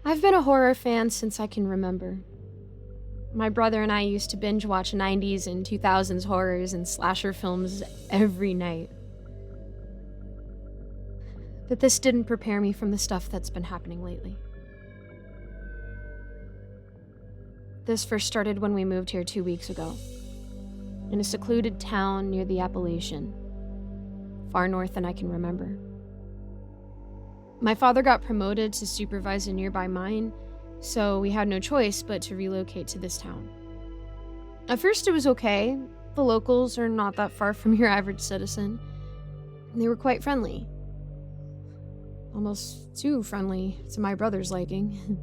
I've been a horror fan since I can remember. My brother and I used to binge watch 90s and 2000s horrors and slasher films every night. But this didn't prepare me from the stuff that's been happening lately. This first started when we moved here 2 weeks ago, in a secluded town near the Appalachian, far north than I can remember. My father got promoted to supervise a nearby mine, so we had no choice but to relocate to this town. At first it was okay. The locals are not that far from your average citizen. They were quite friendly. Almost too friendly to my brother's liking,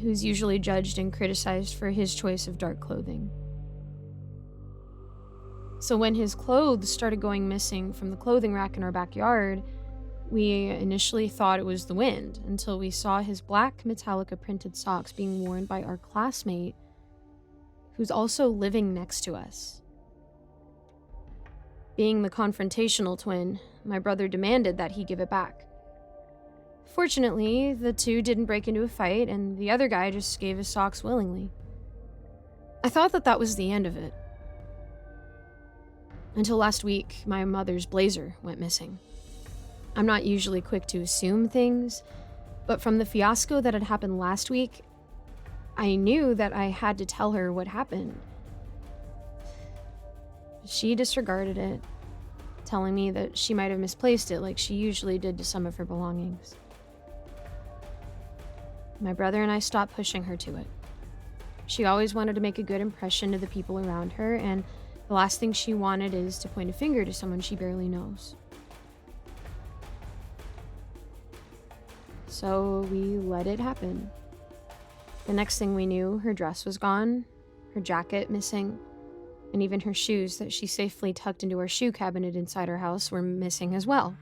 who's usually judged and criticized for his choice of dark clothing. So when his clothes started going missing from the clothing rack in our backyard, we initially thought it was the wind until we saw his black Metallica printed socks being worn by our classmate, who's also living next to us. Being the confrontational twin, my brother demanded that he give it back. Fortunately, the two didn't break into a fight, and the other guy just gave his socks willingly. I thought that was the end of it. Until last week, my mother's blazer went missing. I'm not usually quick to assume things, but from the fiasco that had happened last week, I knew that I had to tell her what happened. She disregarded it, telling me that she might have misplaced it like she usually did to some of her belongings. My brother and I stopped pushing her to it. She always wanted to make a good impression to the people around her, and the last thing she wanted is to point a finger to someone she barely knows. So we let it happen. The next thing we knew, her dress was gone, her jacket missing, and even her shoes that she safely tucked into our shoe cabinet inside our house were missing as well.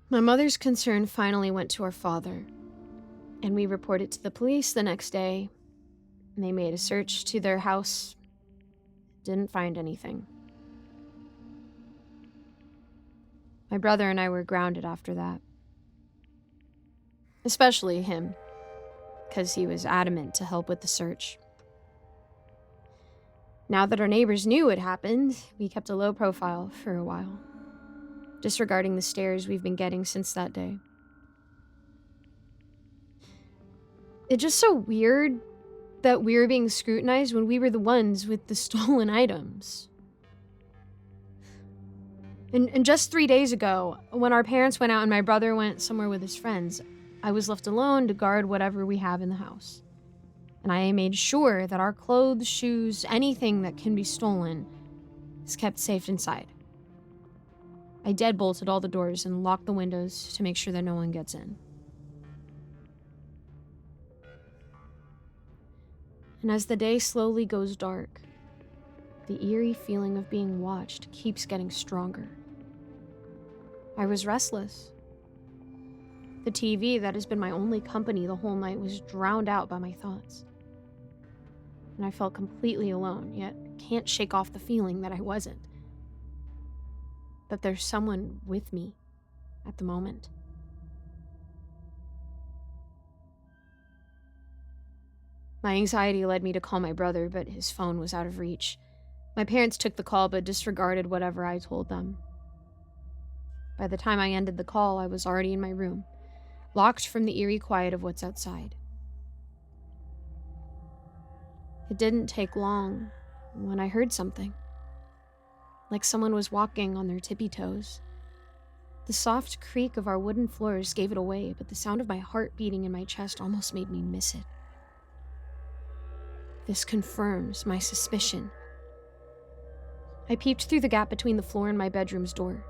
My mother's concern finally went to our father, and we reported to the police the next day. And they made a search to their house, didn't find anything. My brother and I were grounded after that. Especially him, because he was adamant to help with the search. Now that our neighbors knew it happened, we kept a low profile for a while, disregarding the stares we've been getting since that day. It's just so weird that we were being scrutinized when we were the ones with the stolen items. And just 3 days ago, when our parents went out and my brother went somewhere with his friends, I was left alone to guard whatever we have in the house. And I made sure that our clothes, shoes, anything that can be stolen is kept safe inside. I deadbolted all the doors and locked the windows to make sure that no one gets in. And as the day slowly goes dark, the eerie feeling of being watched keeps getting stronger. I was restless. The TV that has been my only company the whole night was drowned out by my thoughts. And I felt completely alone, yet can't shake off the feeling that I wasn't. That there's someone with me at the moment. My anxiety led me to call my brother, but his phone was out of reach. My parents took the call but disregarded whatever I told them. By the time I ended the call, I was already in my room, locked from the eerie quiet of what's outside. It didn't take long when I heard something, like someone was walking on their tippy toes. The soft creak of our wooden floors gave it away, but the sound of my heart beating in my chest almost made me miss it. This confirms my suspicion. I peeped through the gap between the floor and my bedroom's door.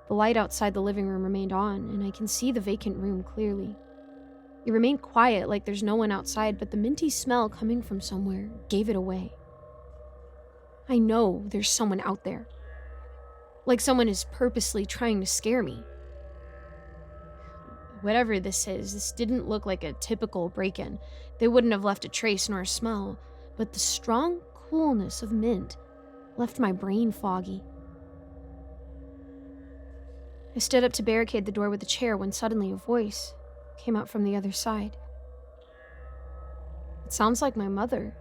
The light outside the living room remained on, and I can see the vacant room clearly. It remained quiet, like there's no one outside, but the minty smell coming from somewhere gave it away. I know there's someone out there. Like someone is purposely trying to scare me. Whatever this is, this didn't look like a typical break-in. They wouldn't have left a trace nor a smell, but the strong coolness of mint left my brain foggy. I stood up to barricade the door with a chair when suddenly a voice came out from the other side. It sounds like my mother.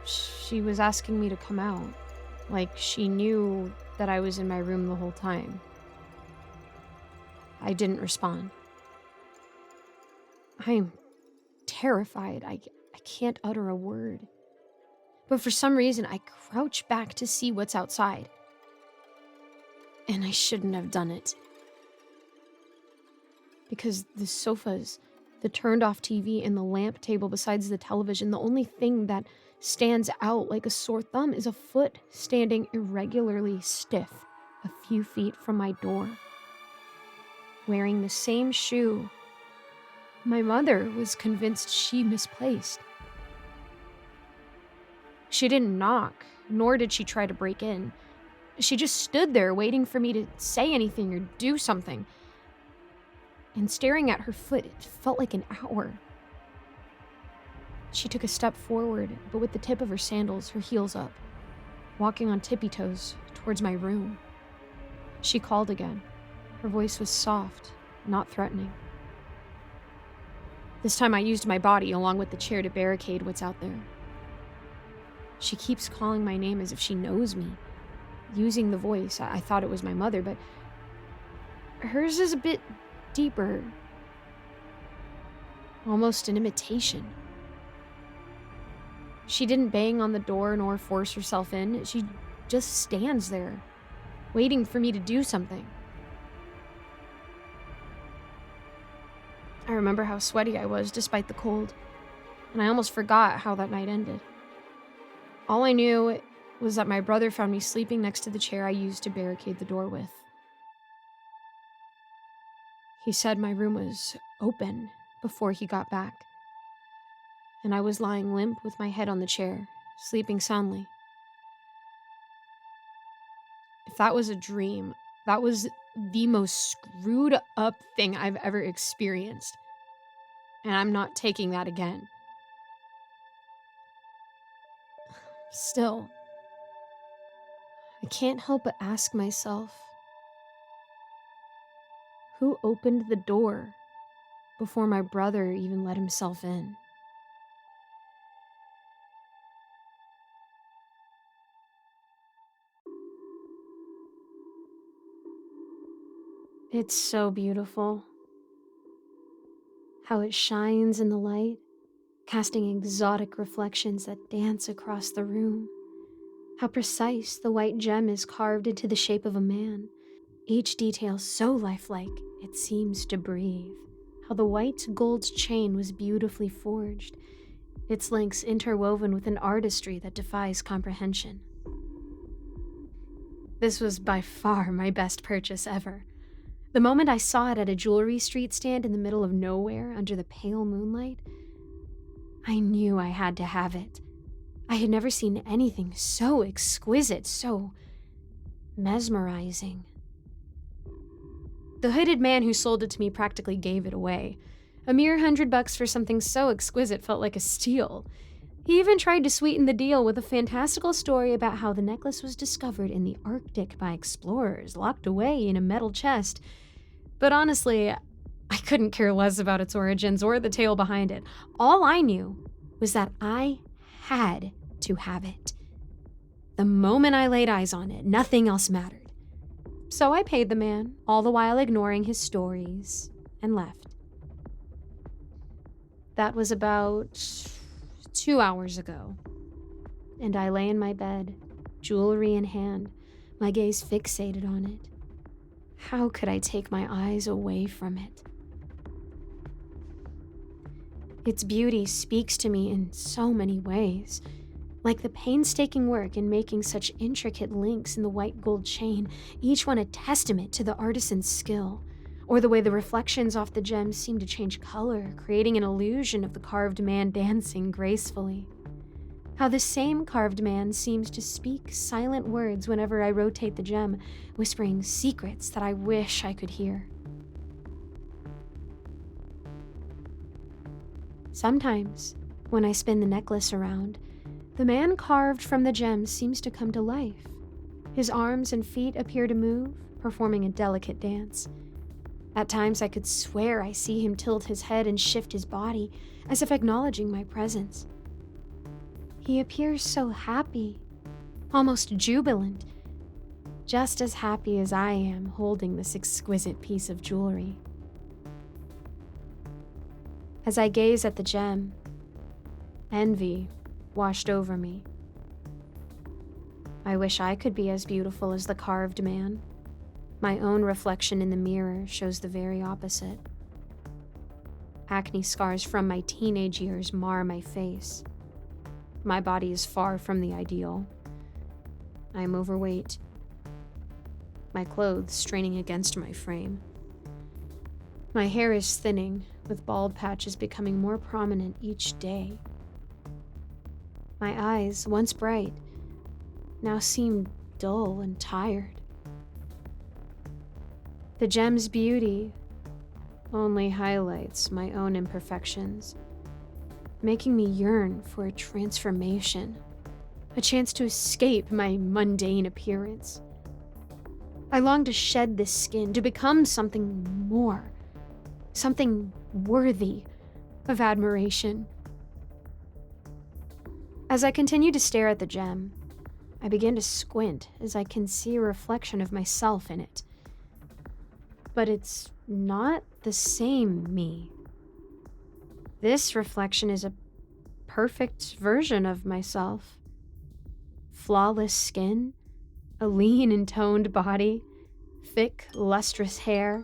She was asking me to come out, like she knew that I was in my room the whole time. I didn't respond. I'm terrified. I can't utter a word. But for some reason, I crouch back to see what's outside. And I shouldn't have done it. Because the sofas, the turned off TV, and the lamp table besides the television, the only thing that stands out like a sore thumb is a foot standing irregularly stiff a few feet from my door. Wearing the same shoe my mother was convinced she misplaced. She didn't knock, nor did she try to break in. She just stood there waiting for me to say anything or do something. And staring at her foot, it felt like an hour. She took a step forward, but with the tip of her sandals, her heels up, walking on tippy toes towards my room. She called again. Her voice was soft, not threatening. This time I used my body along with the chair to barricade what's out there. She keeps calling my name as if she knows me. Using the voice, I thought it was my mother, but hers is a bit deeper. Almost an imitation. She didn't bang on the door nor force herself in. She just stands there, waiting for me to do something. I remember how sweaty I was despite the cold, and I almost forgot how that night ended. All I knew was that my brother found me sleeping next to the chair I used to barricade the door with. He said my room was open before he got back, and I was lying limp with my head on the chair, sleeping soundly. If that was a dream, that was the most screwed up thing I've ever experienced. And I'm not taking that again. Still, I can't help but ask myself, who opened the door before my brother even let himself in? It's so beautiful. How it shines in the light, casting exotic reflections that dance across the room. How precise the white gem is carved into the shape of a man. Each detail so lifelike, it seems to breathe. How the white gold chain was beautifully forged, its links interwoven with an artistry that defies comprehension. This was by far my best purchase ever. The moment I saw it at a jewelry street stand in the middle of nowhere under the pale moonlight, I knew I had to have it. I had never seen anything so exquisite, so mesmerizing. The hooded man who sold it to me practically gave it away. A mere $100 for something so exquisite felt like a steal. He even tried to sweeten the deal with a fantastical story about how the necklace was discovered in the Arctic by explorers, locked away in a metal chest. But honestly, I couldn't care less about its origins or the tale behind it. All I knew was that I had to have it. The moment I laid eyes on it, nothing else mattered. So I paid the man, all the while ignoring his stories, and left. That was about 2 hours ago, and I lay in my bed, jewelry in hand, my gaze fixated on it. How could I take my eyes away from it? Its beauty speaks to me in so many ways, like the painstaking work in making such intricate links in the white gold chain, each one a testament to the artisan's skill, or the way the reflections off the gems seem to change color, creating an illusion of the carved man dancing gracefully. How the same carved man seems to speak silent words whenever I rotate the gem, whispering secrets that I wish I could hear. Sometimes, when I spin the necklace around, the man carved from the gem seems to come to life, His arms and feet appear to move, performing a delicate dance. At times I could swear I see him tilt his head and shift his body, as if acknowledging my presence. He appears so happy, almost jubilant, just as happy as I am holding this exquisite piece of jewelry. As I gaze at the gem, envy washed over me. I wish I could be as beautiful as the carved man. My own reflection in the mirror shows the very opposite. Acne scars from my teenage years mar my face. My body is far from the ideal. I am overweight, my clothes straining against my frame. My hair is thinning, with bald patches becoming more prominent each day. My eyes, once bright, now seem dull and tired. The gem's beauty only highlights my own imperfections, making me yearn for a transformation, a chance to escape my mundane appearance. I long to shed this skin, to become something more, something worthy of admiration. As I continue to stare at the gem, I begin to squint as I can see a reflection of myself in it. But it's not the same me. This reflection is a perfect version of myself. Flawless skin, a lean and toned body, thick, lustrous hair,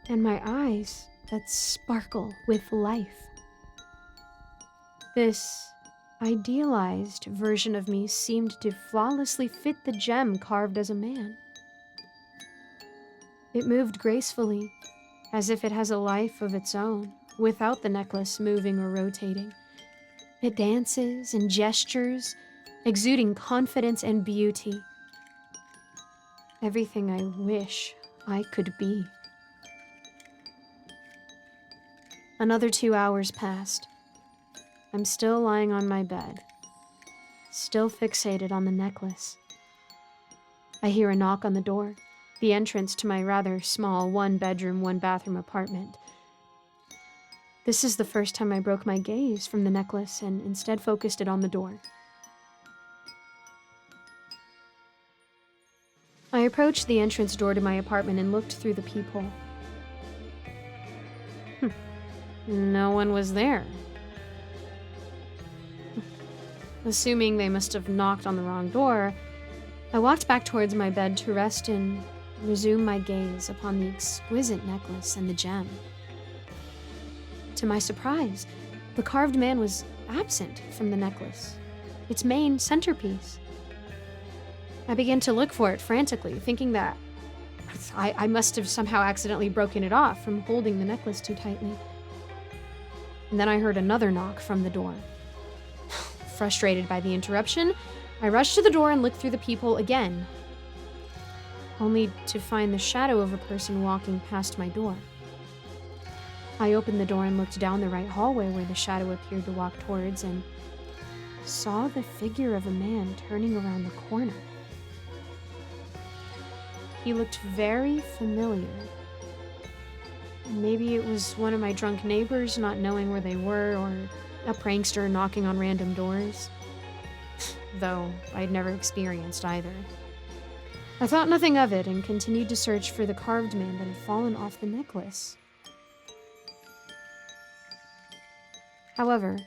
and my eyes that sparkle with life. This idealized version of me seemed to flawlessly fit the gem carved as a man. It moved gracefully, as if it has a life of its own, without the necklace moving or rotating. It dances and gestures, exuding confidence and beauty. Everything I wish I could be. Another 2 hours passed. I'm still lying on my bed, still fixated on the necklace. I hear a knock on the door, the entrance to my rather small 1-bedroom, 1-bathroom apartment. This is the first time I broke my gaze from the necklace and instead focused it on the door. I approached the entrance door to my apartment and looked through the peephole. No one was there. Assuming they must have knocked on the wrong door, I walked back towards my bed to rest and resume my gaze upon the exquisite necklace and the gem. To my surprise, the carved man was absent from the necklace, its main centerpiece. I began to look for it frantically, thinking that I must have somehow accidentally broken it off from holding the necklace too tightly. And then I heard another knock from the door. Frustrated by the interruption, I rushed to the door and looked through the peephole again, only to find the shadow of a person walking past my door. I opened the door and looked down the right hallway where the shadow appeared to walk towards and saw the figure of a man turning around the corner. He looked very familiar. Maybe it was one of my drunk neighbors not knowing where they were, or a prankster knocking on random doors. Though I'd never experienced either. I thought nothing of it and continued to search for the carved man that had fallen off the necklace. However,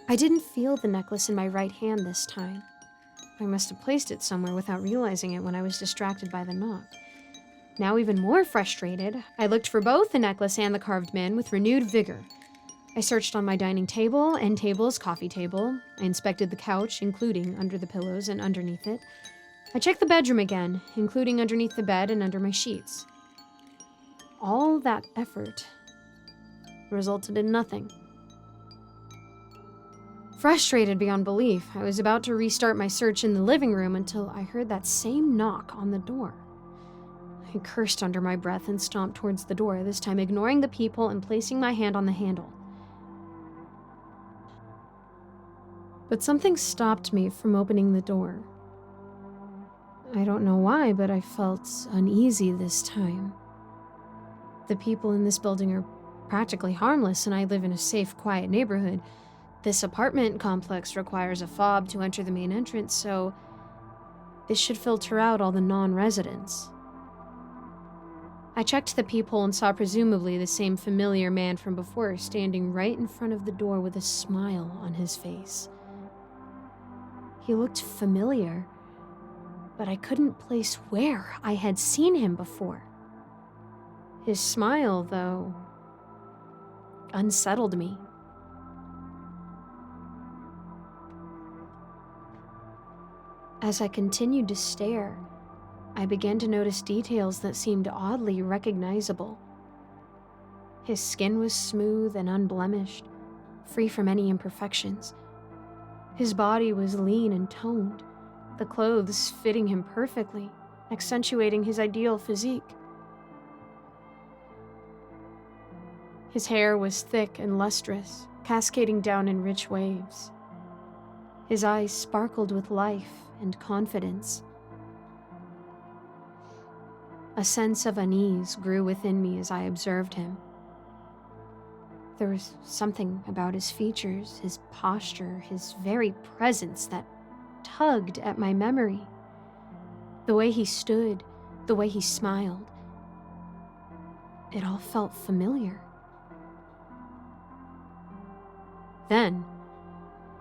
I didn't feel the necklace in my right hand this time. I must have placed it somewhere without realizing it when I was distracted by the knock. Now even more frustrated, I looked for both the necklace and the carved man with renewed vigor. I searched on my dining table, end tables, coffee table. I inspected the couch, including under the pillows and underneath it. I checked the bedroom again, including underneath the bed and under my sheets. All that effort resulted in nothing. Frustrated beyond belief, I was about to restart my search in the living room until I heard that same knock on the door. I cursed under my breath and stomped towards the door, this time ignoring the peephole and placing my hand on the handle. But something stopped me from opening the door. I don't know why, but I felt uneasy this time. The people in this building are practically harmless, and I live in a safe, quiet neighborhood. This apartment complex requires a fob to enter the main entrance, so this should filter out all the non-residents. I checked the peephole and saw presumably the same familiar man from before standing right in front of the door with a smile on his face. He looked familiar, but I couldn't place where I had seen him before. His smile, though, unsettled me. As I continued to stare, I began to notice details that seemed oddly recognizable. His skin was smooth and unblemished, free from any imperfections. His body was lean and toned, the clothes fitting him perfectly, accentuating his ideal physique. His hair was thick and lustrous, cascading down in rich waves. His eyes sparkled with life and confidence. A sense of unease grew within me as I observed him. There was something about his features, his posture, his very presence that tugged at my memory. The way he stood, the way he smiled, it all felt familiar. Then,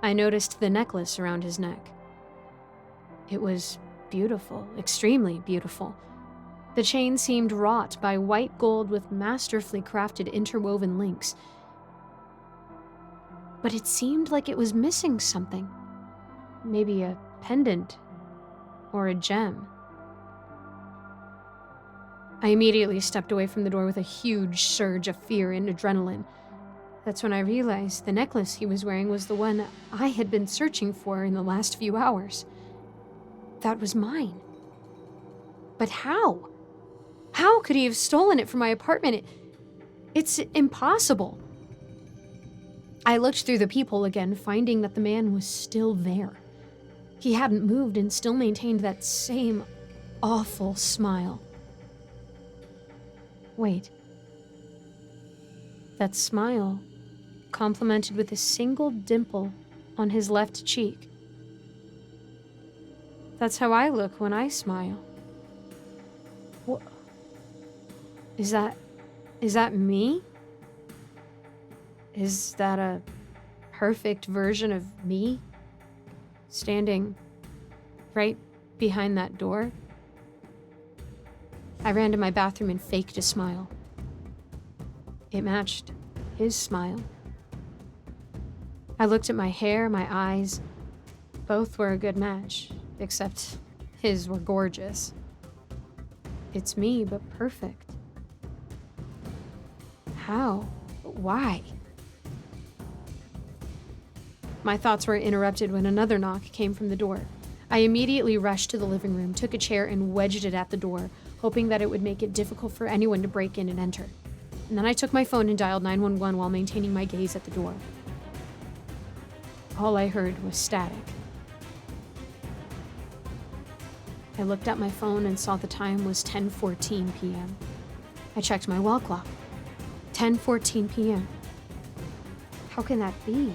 I noticed the necklace around his neck. It was beautiful, extremely beautiful. The chain seemed wrought by white gold with masterfully crafted interwoven links. But it seemed like it was missing something. Maybe a pendant or a gem. I immediately stepped away from the door with a huge surge of fear and adrenaline. That's when I realized the necklace he was wearing was the one I had been searching for in the last few hours. That was mine. But how? How could he have stolen it from my apartment? It's impossible. I looked through the peephole again, finding that the man was still there. He hadn't moved and still maintained that same awful smile. Wait. That smile, complemented with a single dimple on his left cheek. That's how I look when I smile. What? Is that me? Is that a perfect version of me? Standing right behind that door? I ran to my bathroom and faked a smile. It matched his smile. I looked at my hair, my eyes. Both were a good match, except his were gorgeous. It's me, but perfect. How? Why? My thoughts were interrupted when another knock came from the door. I immediately rushed to the living room, took a chair, and wedged it at the door, hoping that it would make it difficult for anyone to break in and enter. And then I took my phone and dialed 911 while maintaining my gaze at the door. All I heard was static. I looked at my phone and saw the time was 10:14 p.m. I checked my wall clock. 10:14 p.m. How can that be?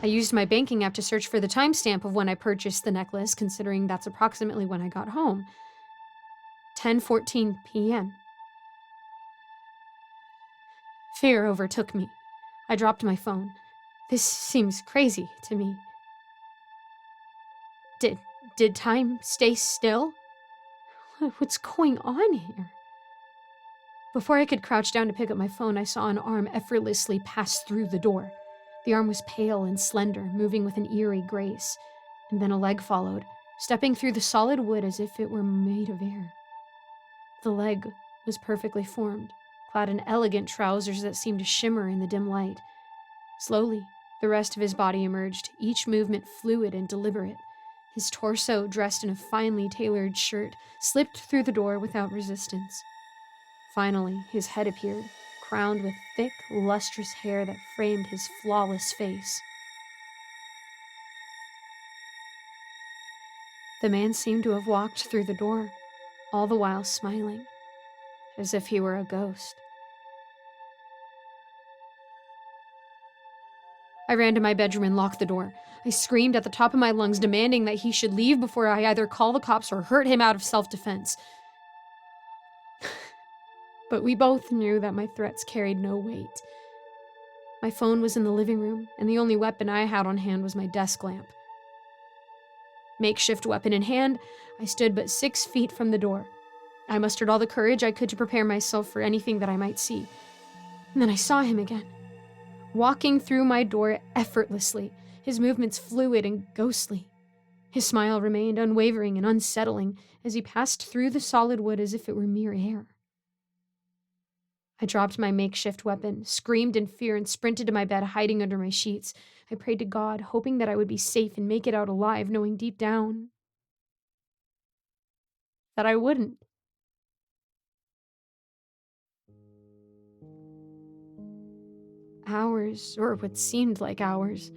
I used my banking app to search for the timestamp of when I purchased the necklace, considering that's approximately when I got home. 10:14 p.m. Fear overtook me. I dropped my phone. This seems crazy to me. Did time stay still? What's going on here? Before I could crouch down to pick up my phone, I saw an arm effortlessly pass through the door. The arm was pale and slender, moving with an eerie grace, and then a leg followed, stepping through the solid wood as if it were made of air. The leg was perfectly formed, clad in elegant trousers that seemed to shimmer in the dim light. Slowly, the rest of his body emerged, each movement fluid and deliberate. His torso, dressed in a finely tailored shirt, slipped through the door without resistance. Finally, his head appeared, crowned with thick, lustrous hair that framed his flawless face. The man seemed to have walked through the door, all the while smiling, as if he were a ghost. I ran to my bedroom and locked the door. I screamed at the top of my lungs, demanding that he should leave before I either call the cops or hurt him out of self-defense. But we both knew that my threats carried no weight. My phone was in the living room, and the only weapon I had on hand was my desk lamp. Makeshift weapon in hand, I stood but 6 feet from the door. I mustered all the courage I could to prepare myself for anything that I might see. And then I saw him again, walking through my door effortlessly, his movements fluid and ghostly. His smile remained unwavering and unsettling as he passed through the solid wood as if it were mere air. I dropped my makeshift weapon, screamed in fear, and sprinted to my bed, hiding under my sheets. I prayed to God, hoping that I would be safe and make it out alive, knowing deep down that I wouldn't. Hours, or what seemed like hours,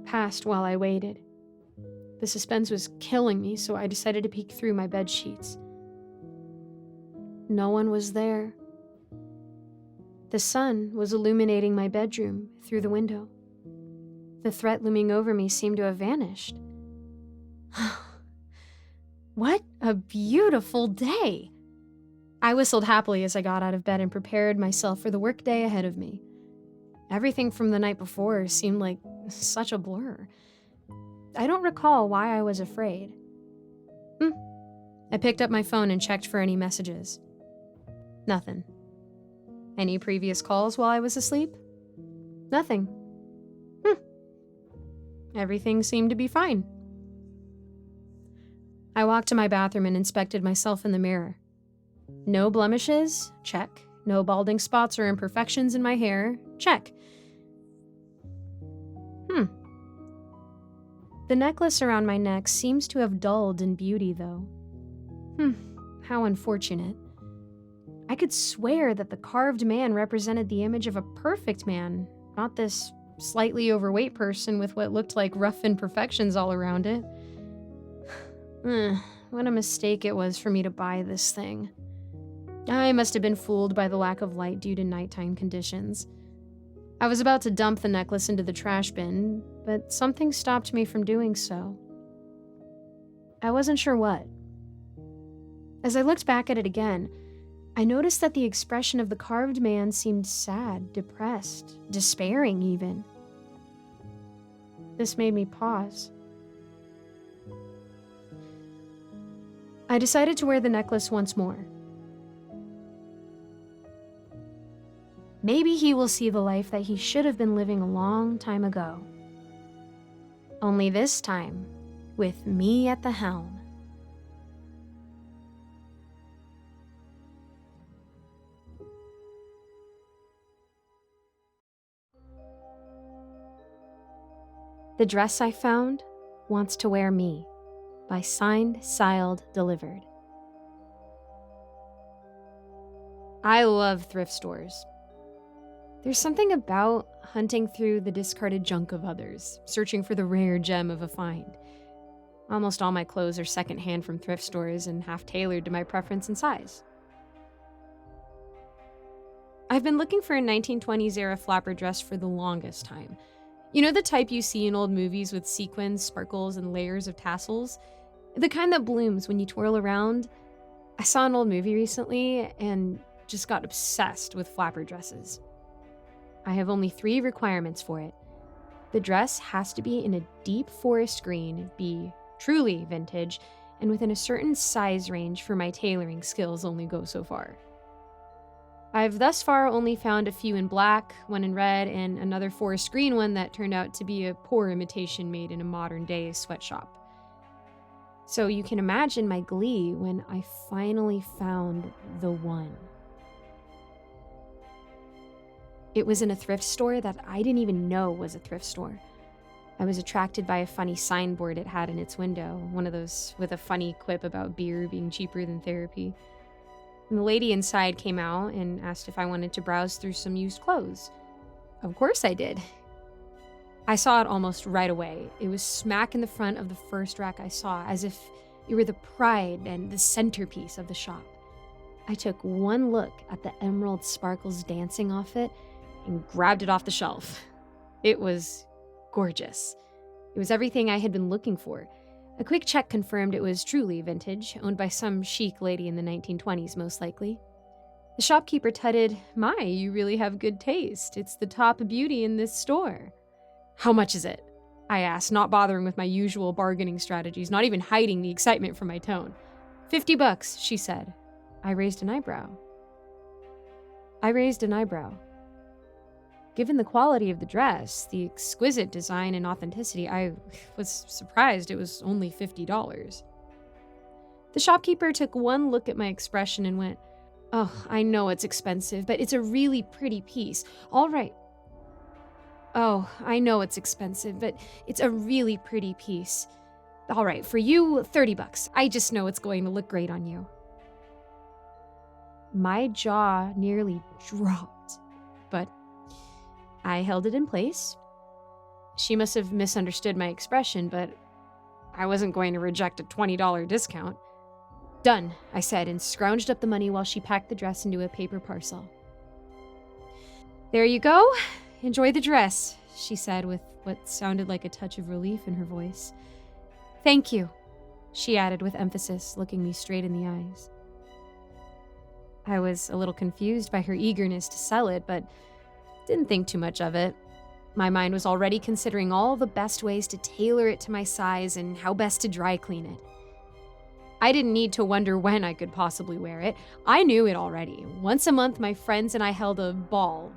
passed while I waited. The suspense was killing me, so I decided to peek through my bed sheets. No one was there. The sun was illuminating my bedroom through the window. The threat looming over me seemed to have vanished. What a beautiful day! I whistled happily as I got out of bed and prepared myself for the workday ahead of me. Everything from the night before seemed like such a blur. I don't recall why I was afraid. I picked up my phone and checked for any messages. Nothing. Any previous calls while I was asleep? Nothing. Everything seemed to be fine. I walked to my bathroom and inspected myself in the mirror. No blemishes? Check. No balding spots or imperfections in my hair? Check. The necklace around my neck seems to have dulled in beauty, though. How unfortunate. I could swear that the carved man represented the image of a perfect man, not this slightly overweight person with what looked like rough imperfections all around it. What a mistake it was for me to buy this thing. I must have been fooled by the lack of light due to nighttime conditions. I was about to dump the necklace into the trash bin, but something stopped me from doing so. I wasn't sure what. As I looked back at it again, I noticed that the expression of the carved man seemed sad, depressed, despairing even. This made me pause. I decided to wear the necklace once more. Maybe he will see the life that he should have been living a long time ago. Only this time, with me at the helm. The Dress I Found Wants to Wear Me by Signed, Sealed, Delivered. I love thrift stores. There's something about hunting through the discarded junk of others, searching for the rare gem of a find. Almost all my clothes are secondhand from thrift stores and half tailored to my preference and size. I've been looking for a 1920s era flapper dress for the longest time. You know the type you see in old movies with sequins, sparkles, and layers of tassels? The kind that blooms when you twirl around? I saw an old movie recently and just got obsessed with flapper dresses. I have only 3 requirements for it. The dress has to be in a deep forest green, be truly vintage, and within a certain size range for my tailoring skills only go so far. I've thus far only found a few in black, one in red, and another forest green one that turned out to be a poor imitation made in a modern-day sweatshop. So you can imagine my glee when I finally found the one. It was in a thrift store that I didn't even know was a thrift store. I was attracted by a funny signboard it had in its window, one of those with a funny quip about beer being cheaper than therapy. And the lady inside came out and asked if I wanted to browse through some used clothes. Of course I did. I saw it almost right away. It was smack in the front of the first rack I saw, as if You were the pride and the centerpiece of the shop. I took one look at the emerald sparkles dancing off it and grabbed it off the shelf. It was gorgeous. It was everything I had been looking for. A quick check confirmed it was truly vintage, owned by some chic lady in the 1920s, most likely. The shopkeeper tutted, "My, you really have good taste. It's the top beauty in this store." "How much is it?" I asked, not bothering with my usual bargaining strategies, not even hiding the excitement from my tone. $50, she said. I raised an eyebrow. Given the quality of the dress, the exquisite design and authenticity, I was surprised it was only $50. The shopkeeper took one look at my expression and went, "Oh, I know it's expensive, but it's a really pretty piece. All right. Oh, I know it's expensive, but it's a really pretty piece. All right, for you, $30. I just know it's going to look great on you." My jaw nearly dropped, but I held it in place. She must have misunderstood my expression, but I wasn't going to reject a $20 discount. "Done," I said, and scrounged up the money while she packed the dress into a paper parcel. "There you go. Enjoy the dress," she said with what sounded like a touch of relief in her voice. "Thank you," she added with emphasis, looking me straight in the eyes. I was a little confused by her eagerness to sell it, but didn't think too much of it. My mind was already considering all the best ways to tailor it to my size and how best to dry clean it. I didn't need to wonder when I could possibly wear it. I knew it already. Once a month, my friends and I held a ball.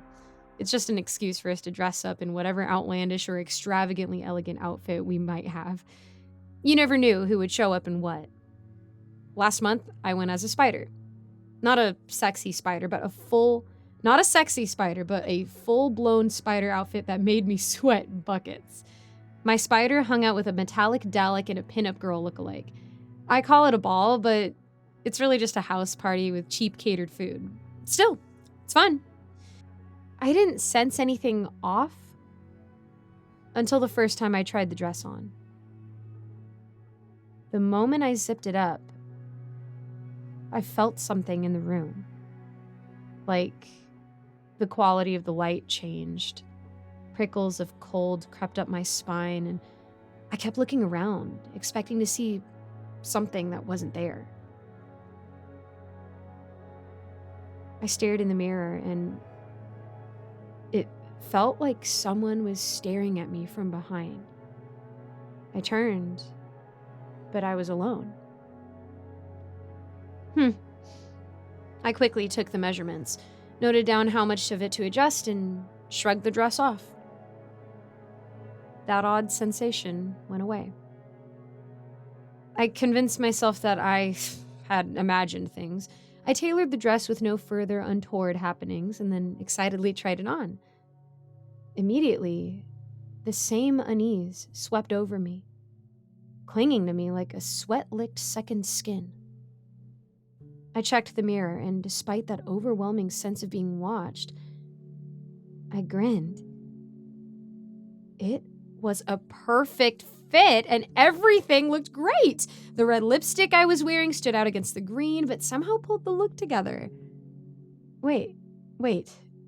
It's just an excuse for us to dress up in whatever outlandish or extravagantly elegant outfit we might have. You never knew who would show up in what. Last month, I went as a spider. Not a sexy spider, but not a sexy spider, but a full-blown spider outfit that made me sweat buckets. My spider hung out with a metallic Dalek and a pinup girl lookalike. I call it a ball, but it's really just a house party with cheap catered food. Still, it's fun. I didn't sense anything off until the first time I tried the dress on. The moment I zipped it up, I felt something in the room. Like the quality of the light changed. Prickles of cold crept up my spine, and I kept looking around, expecting to see something that wasn't there. I stared in the mirror, and it felt like someone was staring at me from behind. I turned, but I was alone. I quickly took the measurements, noted down how much of it to adjust, and shrugged the dress off. That odd sensation went away. I convinced myself that I had imagined things. I tailored the dress with no further untoward happenings and then excitedly tried it on. Immediately, the same unease swept over me, clinging to me like a sweat-licked second skin. I checked the mirror, and despite that overwhelming sense of being watched, I grinned. It was a perfect fit, and everything looked great. The red lipstick I was wearing stood out against the green, but somehow pulled the look together. Wait.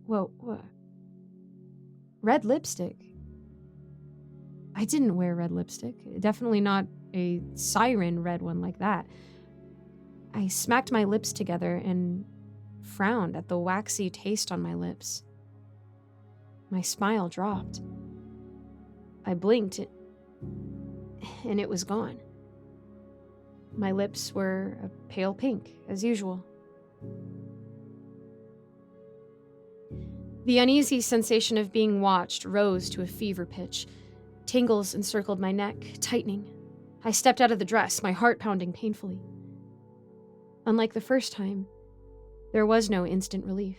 Whoa. Red lipstick? I didn't wear red lipstick. Definitely not a siren red one like that. I smacked my lips together and frowned at the waxy taste on my lips. My smile dropped. I blinked, and it was gone. My lips were a pale pink, as usual. The uneasy sensation of being watched rose to a fever pitch. Tingles encircled my neck, tightening. I stepped out of the dress, my heart pounding painfully. Unlike the first time, there was no instant relief.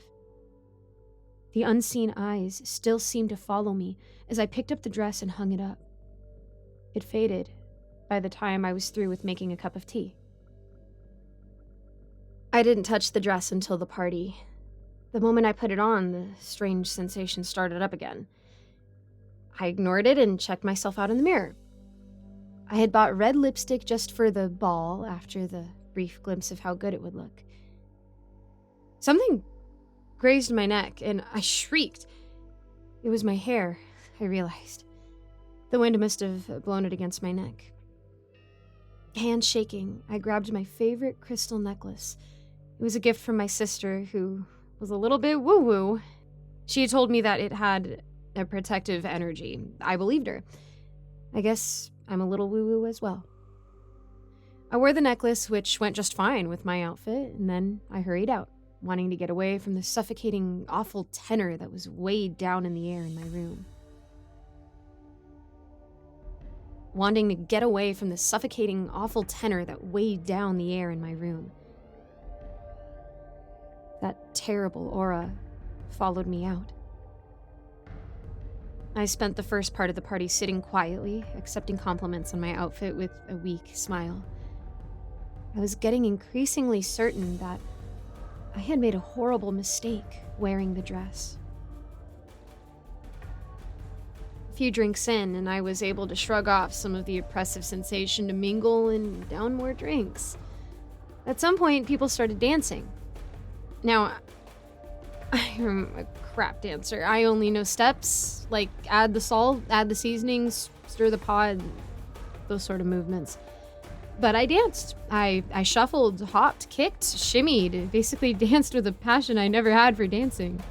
The unseen eyes still seemed to follow me as I picked up the dress and hung it up. It faded by the time I was through with making a cup of tea. I didn't touch the dress until the party. The moment I put it on, the strange sensation started up again. I ignored it and checked myself out in the mirror. I had bought red lipstick just for the ball after the brief glimpse of how good it would look. Something grazed my neck, and I shrieked. It was my hair, I realized. The wind must have blown it against my neck. Hand shaking, I grabbed my favorite crystal necklace. It was a gift from my sister, who was a little bit woo-woo. She had told me that it had a protective energy. I believed her. I guess I'm a little woo-woo as well. I wore the necklace, which went just fine with my outfit, and then I hurried out, wanting to get away from the suffocating, awful tenor that was weighed down in the air in my room. Wanting to get away from the suffocating, awful tenor that weighed down the air in my room. That terrible aura followed me out. I spent the first part of the party sitting quietly, accepting compliments on my outfit with a weak smile. I was getting increasingly certain that I had made a horrible mistake wearing the dress. A few drinks in, and I was able to shrug off some of the oppressive sensation to mingle and down more drinks. At some point, people started dancing. Now, I am a crap dancer. I only know steps, like add the salt, add the seasonings, stir the pot, those sort of movements. But I danced. I shuffled, hopped, kicked, shimmied, basically danced with a passion I never had for dancing.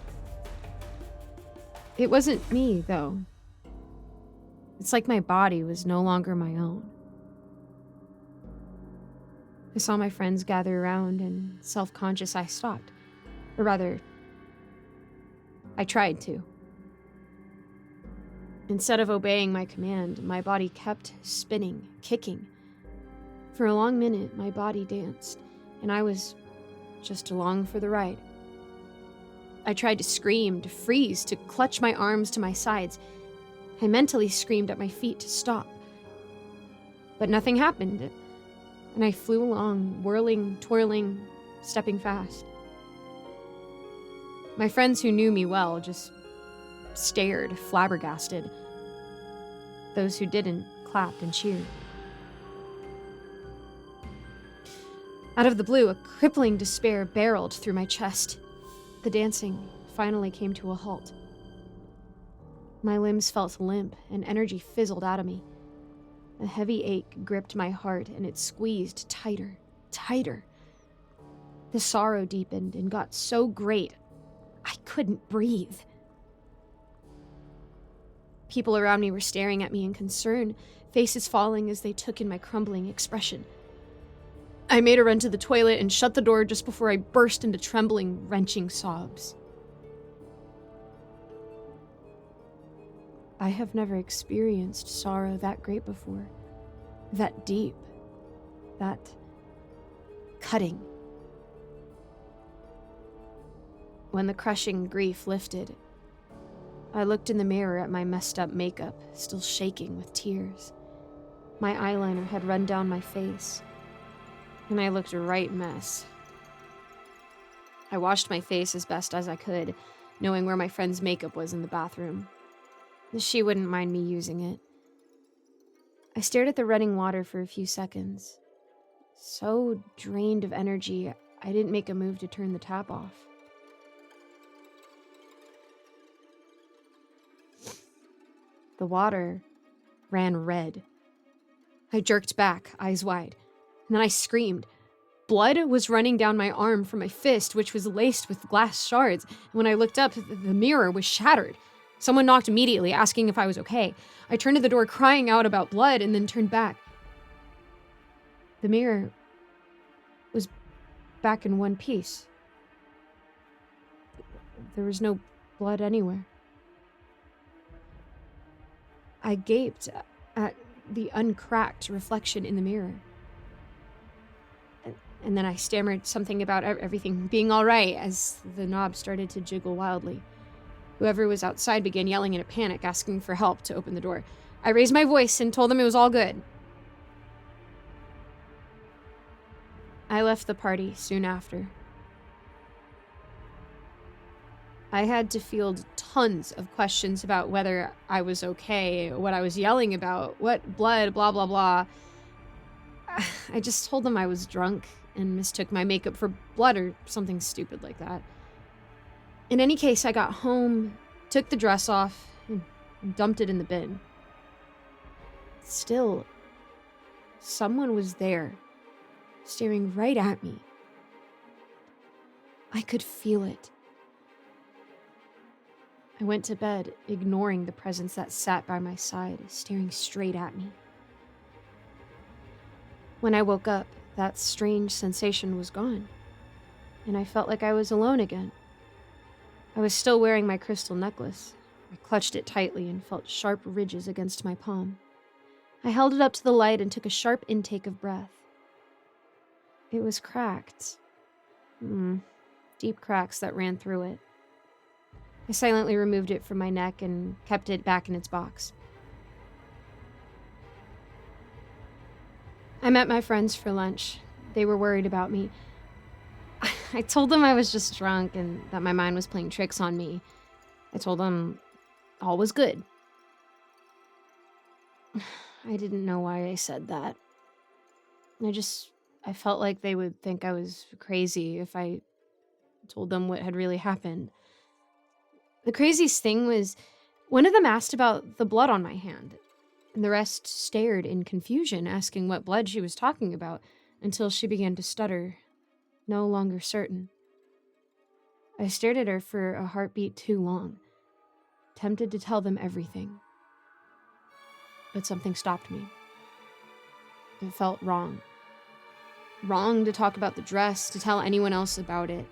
It wasn't me, though. It's like my body was no longer my own. I saw my friends gather around, and self-conscious, I stopped. Or rather, I tried to. Instead of obeying my command, my body kept spinning, kicking. For a long minute, my body danced, and I was just along for the ride. I tried to scream, to freeze, to clutch my arms to my sides. I mentally screamed at my feet to stop. But nothing happened, and I flew along, whirling, twirling, stepping fast. My friends who knew me well just stared, flabbergasted. Those who didn't clapped and cheered. Out of the blue, a crippling despair barreled through my chest. The dancing finally came to a halt. My limbs felt limp, and energy fizzled out of me. A heavy ache gripped my heart, and it squeezed tighter, tighter. The sorrow deepened and got so great, I couldn't breathe. People around me were staring at me in concern, faces falling as they took in my crumbling expression. I made a run to the toilet and shut the door just before I burst into trembling, wrenching sobs. I have never experienced sorrow that great before, that deep, that cutting. When the crushing grief lifted, I looked in the mirror at my messed up makeup, still shaking with tears. My eyeliner had run down my face, and I looked a right mess. I washed my face as best as I could, knowing where my friend's makeup was in the bathroom. She wouldn't mind me using it. I stared at the running water for a few seconds. So drained of energy, I didn't make a move to turn the tap off. The water ran red. I jerked back, eyes wide, and then I screamed. Blood was running down my arm from my fist, which was laced with glass shards. When I looked up, the mirror was shattered. Someone knocked immediately, asking if I was okay. I turned to the door, crying out about blood, and then turned back. The mirror was back in one piece. There was no blood anywhere. I gaped at the uncracked reflection in the mirror. And then I stammered something about everything being all right as the knob started to jiggle wildly. Whoever was outside began yelling in a panic, asking for help to open the door. I raised my voice and told them it was all good. I left the party soon after. I had to field tons of questions about whether I was okay, what I was yelling about, what blood, blah, blah, blah. I just told them I was drunk and mistook my makeup for blood or something stupid like that. In any case, I got home, took the dress off, and dumped it in the bin. Still, someone was there, staring right at me. I could feel it. I went to bed, ignoring the presence that sat by my side, staring straight at me. When I woke up, that strange sensation was gone, and I felt like I was alone again. I was still wearing my crystal necklace. I clutched it tightly and felt sharp ridges against my palm. I held it up to the light and took a sharp intake of breath. It was cracked. Deep cracks that ran through it. I silently removed it from my neck and kept it back in its box. I met my friends for lunch. They were worried about me. I told them I was just drunk and that my mind was playing tricks on me. I told them all was good. I didn't know why I said that. I felt like they would think I was crazy if I told them what had really happened. The craziest thing was, one of them asked about the blood on my hand, and the rest stared in confusion, asking what blood she was talking about, until she began to stutter, no longer certain. I stared at her for a heartbeat too long, tempted to tell them everything. But something stopped me. It felt wrong. Wrong to talk about the dress, to tell anyone else about it.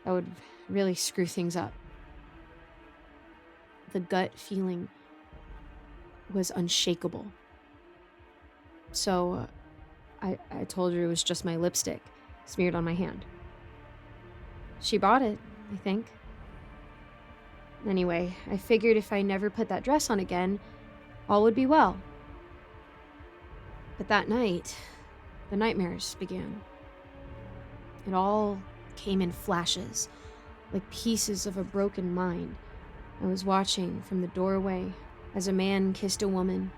That would really screw things up. The gut feeling was unshakable. So I told her it was just my lipstick smeared on my hand. She bought it, I think. Anyway, I figured if I never put that dress on again, all would be well. But that night, the nightmares began. It all came in flashes, like pieces of a broken mind. I was watching from the doorway as a man kissed a woman.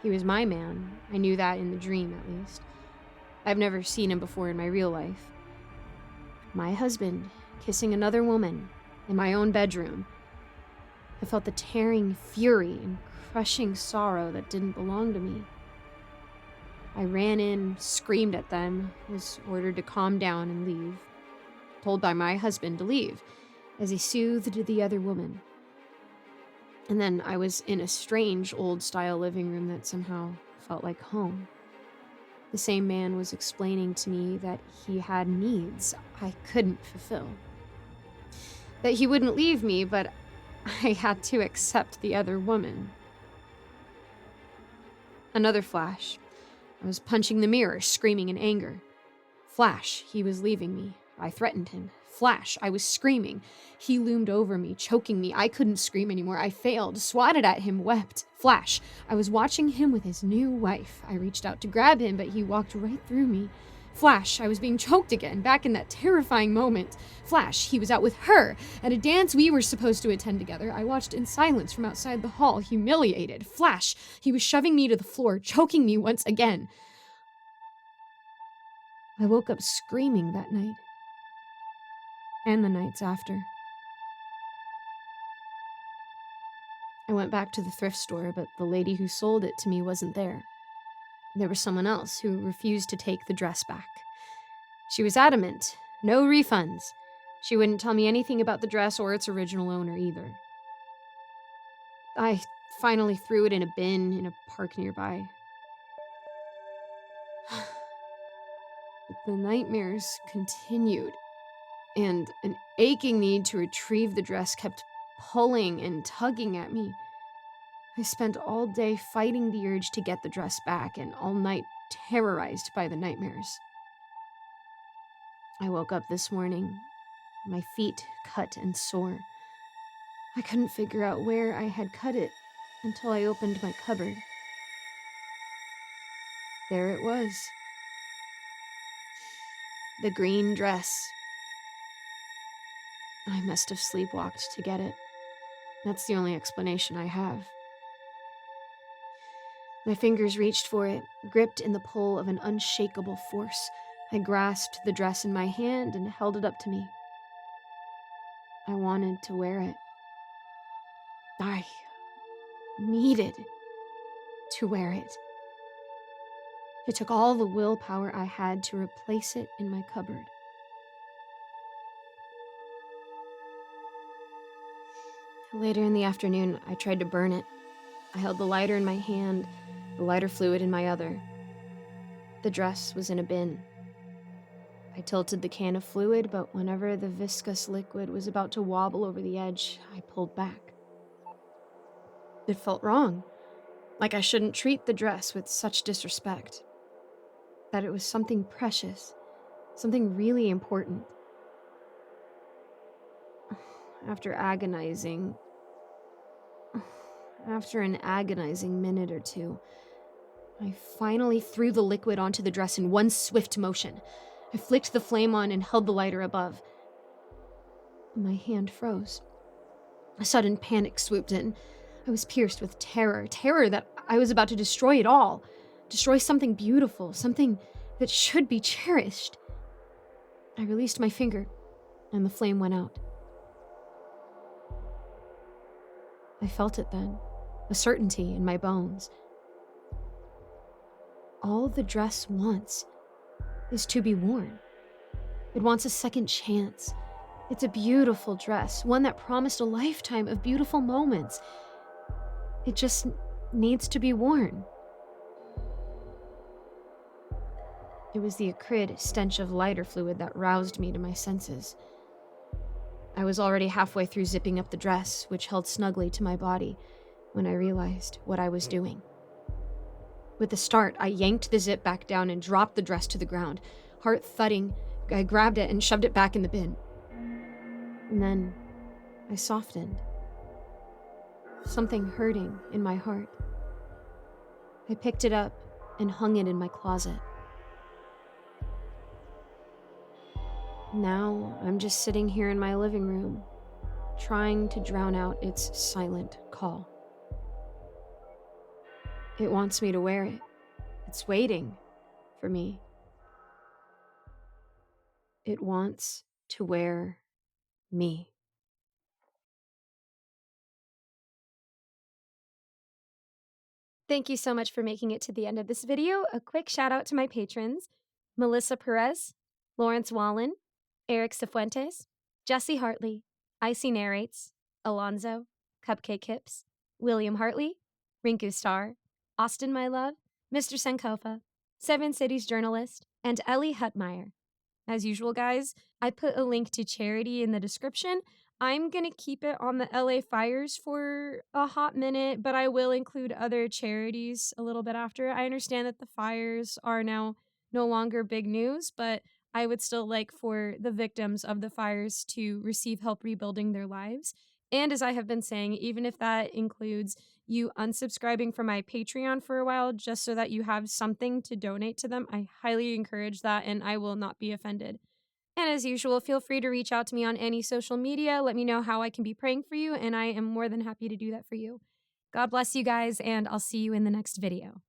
He was my man. I knew that in the dream, at least. I've never seen him before in my real life. My husband kissing another woman in my own bedroom. I felt the tearing fury and crushing sorrow that didn't belong to me. I ran in, screamed at them, was ordered to calm down and leave. Told by my husband to leave, as he soothed the other woman. And then I was in a strange old-style living room that somehow felt like home. The same man was explaining to me that he had needs I couldn't fulfill. That he wouldn't leave me, but I had to accept the other woman. Another flash. I was punching the mirror, screaming in anger. Flash, he was leaving me. I threatened him. Flash, I was screaming. He loomed over me, choking me. I couldn't scream anymore. I failed, swatted at him, wept. Flash, I was watching him with his new wife. I reached out to grab him, but he walked right through me. Flash, I was being choked again, back in that terrifying moment. Flash, he was out with her at a dance we were supposed to attend together. I watched in silence from outside the hall, humiliated. Flash, he was shoving me to the floor, choking me once again. I woke up screaming that night. And the nights after. I went back to the thrift store, but the lady who sold it to me wasn't there. There was someone else who refused to take the dress back. She was adamant. No refunds. She wouldn't tell me anything about the dress or its original owner either. I finally threw it in a bin in a park nearby. But the nightmares continued, and an aching need to retrieve the dress kept pulling and tugging at me. I spent all day fighting the urge to get the dress back, and all night terrorized by the nightmares. I woke up this morning, my feet cut and sore. I couldn't figure out where I had cut it until I opened my cupboard. There it was. The green dress. I must have sleepwalked to get it. That's the only explanation I have. My fingers reached for it, gripped in the pull of an unshakable force. I grasped the dress in my hand and held it up to me. I wanted to wear it. I needed to wear it. It took all the willpower I had to replace it in my cupboard. Later in the afternoon, I tried to burn it. I held the lighter in my hand, the lighter fluid in my other. The dress was in a bin. I tilted the can of fluid, but whenever the viscous liquid was about to wobble over the edge, I pulled back. It felt wrong, like I shouldn't treat the dress with such disrespect. That it was something precious, something really important. After an agonizing minute or two, I finally threw the liquid onto the dress in one swift motion. I flicked the flame on and held the lighter above. My hand froze. A sudden panic swooped in. I was pierced with terror that I was about to destroy it all. Destroy something beautiful, something that should be cherished. I released my finger, and the flame went out. I felt it then, a certainty in my bones. All the dress wants is to be worn. It wants a second chance. It's a beautiful dress, one that promised a lifetime of beautiful moments. It just needs to be worn. It was the acrid stench of lighter fluid that roused me to my senses. I was already halfway through zipping up the dress, which held snugly to my body, when I realized what I was doing. With a start, I yanked the zip back down and dropped the dress to the ground. Heart thudding, I grabbed it and shoved it back in the bin. And then I softened. Something hurting in my heart. I picked it up and hung it in my closet. Now I'm just sitting here in my living room, trying to drown out its silent call. It wants me to wear it. It's waiting for me. It wants to wear me. Thank you so much for making it to the end of this video. A quick shout out to my patrons: Melissa Perez, Lawrence Wallen, Eric Cifuentes, Jesse Hartley, Icy Narrates, Alonzo, Cupcake Hips, William Hartley, Rinku Star, Austin My Love, Mr. Sankofa, Seven Cities Journalist, and Ellie Hutmeyer. As usual, guys, I put a link to charity in the description. I'm going to keep it on the LA fires for a hot minute, but I will include other charities a little bit after. I understand that the fires are now no longer big news, but I would still like for the victims of the fires to receive help rebuilding their lives. And as I have been saying, even if that includes you unsubscribing from my Patreon for a while just so that you have something to donate to them, I highly encourage that, and I will not be offended. And as usual, feel free to reach out to me on any social media. Let me know how I can be praying for you, and I am more than happy to do that for you. God bless you guys, and I'll see you in the next video.